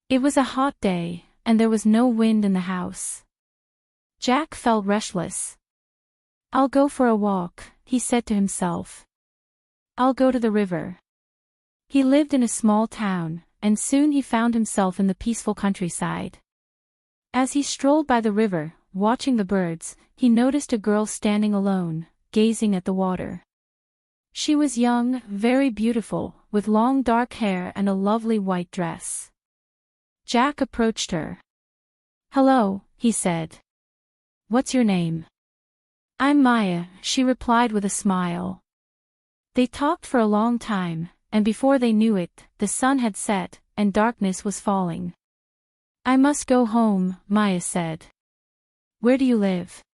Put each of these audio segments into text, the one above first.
It was a hot day, and there was no wind in the house. Jack felt restless. "I'll go for a walk," he said to himself. "I'll go to the river." He lived in a small town, and soon he found himself in the peaceful countryside. As he strolled by the river, watching the birds, he noticed a girl standing alone, gazing at the water. She was young, very beautiful, with long dark hair and a lovely white dress. Jack approached her. "Hello," he said. "What's your name?" "I'm Maya," she replied with a smile. They talked for a long time, and before they knew it, the sun had set, and darkness was falling. "I must go home," Maya said. "Where do you live?"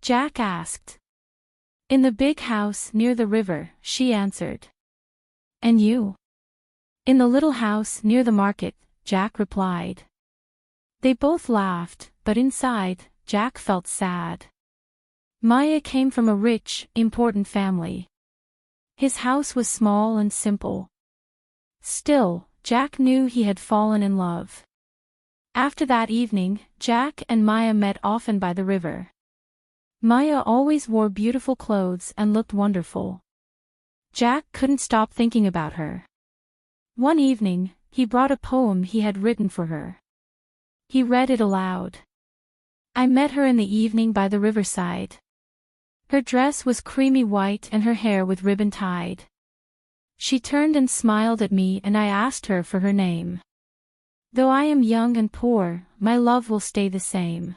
Jack asked. "In the big house near the river," she answered. "And you?" "In the little house near the market," Jack replied. They both laughed, but inside, Jack felt sad. Maya came from a rich, important family. His house was small and simple. Still, Jack knew he had fallen in love. After that evening, Jack and Maya met often by the river. Maya always wore beautiful clothes and looked wonderful. Jack couldn't stop thinking about her. One evening, he brought a poem he had written for her. He read it aloud. "I met her in the evening by the riverside. Her dress was creamy white and her hair with ribbon tied. She turned and smiled at me and I asked her for her name. Though I am young and poor, my love will stay the same."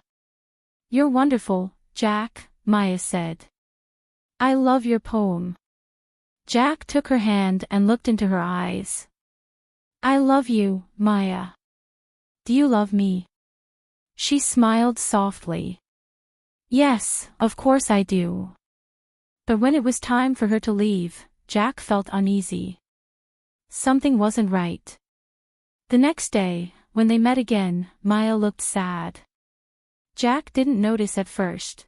"You're wonderful, Jack," Maya said. "I love your poem." Jack took her hand and looked into her eyes. "I love you, Maya. Do you love me?" She smiled softly. "Yes, of course I do." But when it was time for her to leave, Jack felt uneasy. Something wasn't right. The next day, when they met again, Maya looked sad. Jack didn't notice at first.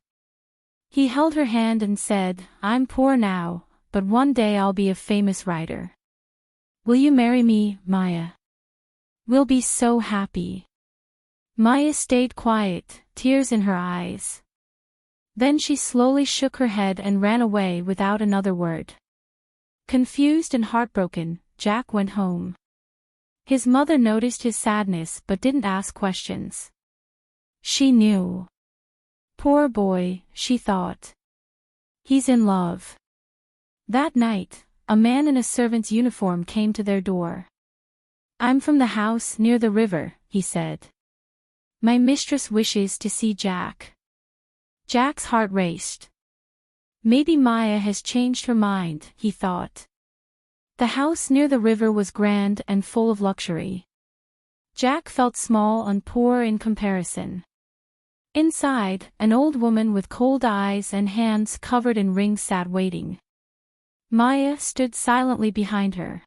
He held her hand and said, "I'm poor now, but one day I'll be a famous writer. Will you marry me, Maya? We'll be so happy." Maya stayed quiet, tears in her eyes. Then she slowly shook her head and ran away without another word. Confused and heartbroken, Jack went home. His mother noticed his sadness but didn't ask questions. She knew. "Poor boy," she thought. "He's in love." That night, a man in a servant's uniform came to their door. "I'm from the house near the river," he said. "My mistress wishes to see Jack." Jack's heart raced. Maybe Maya has changed her mind, he thought. The house near the river was grand and full of luxury. Jack felt small and poor in comparison. Inside, an old woman with cold eyes and hands covered in rings sat waiting. Maya stood silently behind her.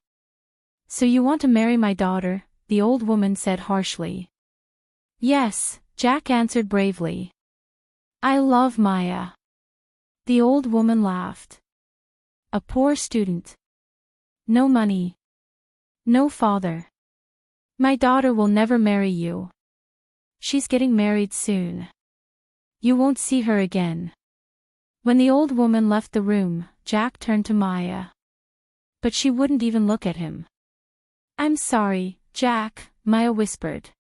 "So you want to marry my daughter?" the old woman said harshly. "Yes," Jack answered bravely. "I love Maya." The old woman laughed. "A poor student. No money. No father. My daughter will never marry you. She's getting married soon. You won't see her again." When the old woman left the room, Jack turned to Maya. But she wouldn't even look at him. "I'm sorry, Jack," Maya whispered.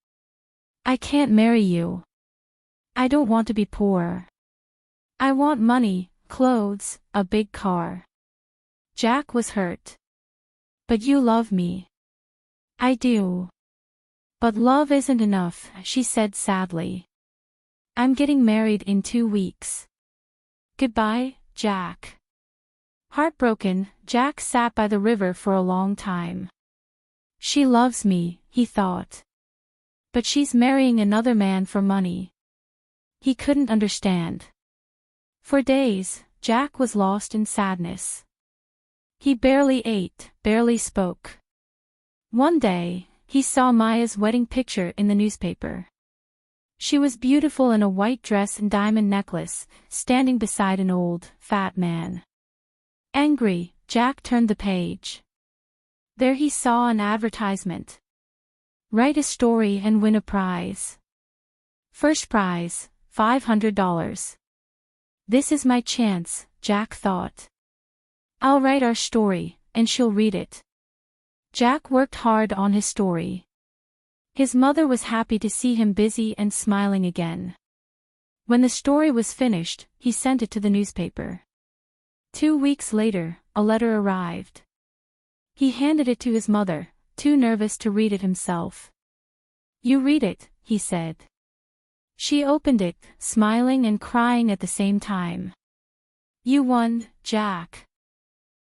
"I can't marry you. I don't want to be poor. I want money, clothes, a big car." Jack was hurt. "But you love me." "I do. But love isn't enough," she said sadly. "I'm getting married in 2 weeks. Goodbye, Jack." Heartbroken, Jack sat by the river for a long time. "She loves me," he thought. "But she's marrying another man for money." He couldn't understand. For days, Jack was lost in sadness. He barely ate, barely spoke. One day, he saw Maya's wedding picture in the newspaper. She was beautiful in a white dress and diamond necklace, standing beside an old, fat man. Angry, Jack turned the page. There he saw an advertisement. Write a story and win a prize. First prize, $500. This is my chance, Jack thought. I'll write our story, and she'll read it. Jack worked hard on his story. His mother was happy to see him busy and smiling again. When the story was finished, he sent it to the newspaper. 2 weeks later, a letter arrived. He handed it to his mother, too nervous to read it himself. You read it, he said. She opened it, smiling and crying at the same time. You won, Jack.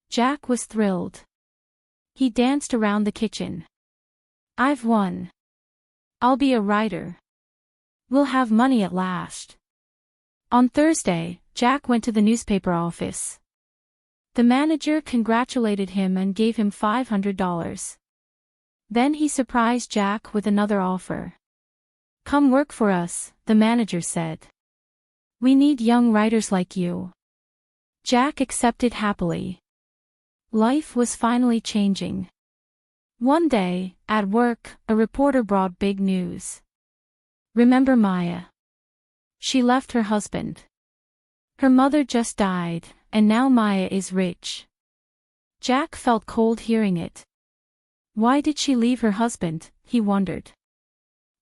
Jack was thrilled. He danced around the kitchen. I've won. I'll be a writer. We'll have money at last. On Thursday, Jack went to the newspaper office. The manager congratulated him and gave him $500. Then he surprised Jack with another offer. Come work for us, the manager said. We need young writers like you. Jack accepted happily. Life was finally changing. One day, at work, a reporter brought big news. Remember Maya? She left her husband. Her mother just died, and now Maya is rich. Jack felt cold hearing it. Why did she leave her husband, he wondered.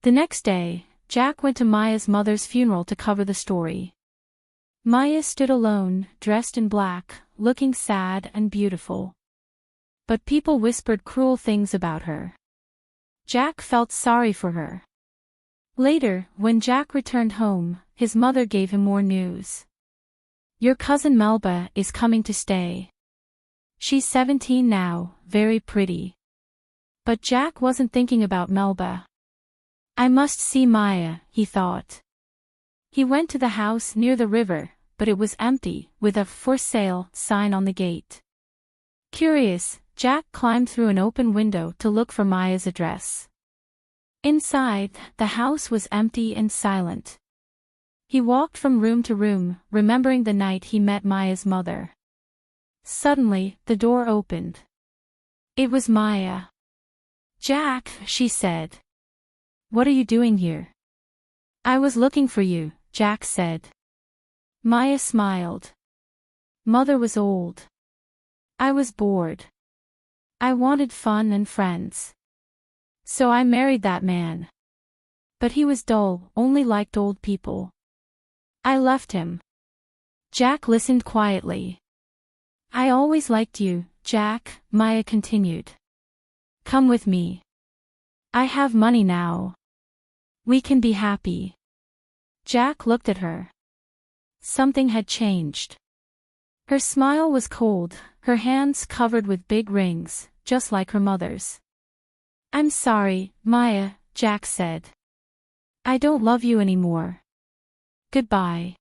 The next day, Jack went to Maya's mother's funeral to cover the story. Maya stood alone, dressed in black, looking sad and beautiful. But people whispered cruel things about her. Jack felt sorry for her. Later, when Jack returned home, his mother gave him more news. Your cousin Melba is coming to stay. She's 17 now, very pretty. But Jack wasn't thinking about Melba. I must see Maya, he thought. He went to the house near the river, but it was empty, with a "For Sale" sign on the gate. Curious, Jack climbed through an open window to look for Maya's address. Inside, the house was empty and silent. He walked from room to room, remembering the night he met Maya's mother. Suddenly, the door opened. It was Maya. Jack, she said. What are you doing here? I was looking for you, Jack said. Maya smiled. Mother was old. I was bored. I wanted fun and friends. So I married that man. But he was dull, only liked old people. I left him. Jack listened quietly. I always liked you, Jack, Maya continued. Come with me. I have money now. We can be happy. Jack looked at her. Something had changed. Her smile was cold, her hands covered with big rings, just like her mother's. I'm sorry, Maya, Jack said. I don't love you anymore. Goodbye.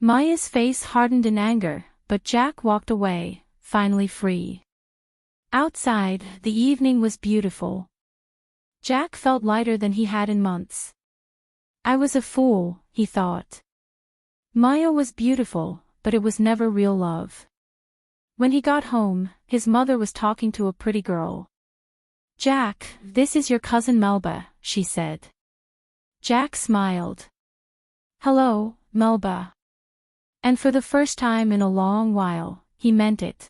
Maya's face hardened in anger, but Jack walked away, finally free. Outside, the evening was beautiful. Jack felt lighter than he had in months. I was a fool, he thought. Maya was beautiful, but it was never real love. When he got home, his mother was talking to a pretty girl. Jack, this is your cousin Melba, she said. Jack smiled. Hello, Melba. And for the first time in a long while, he meant it.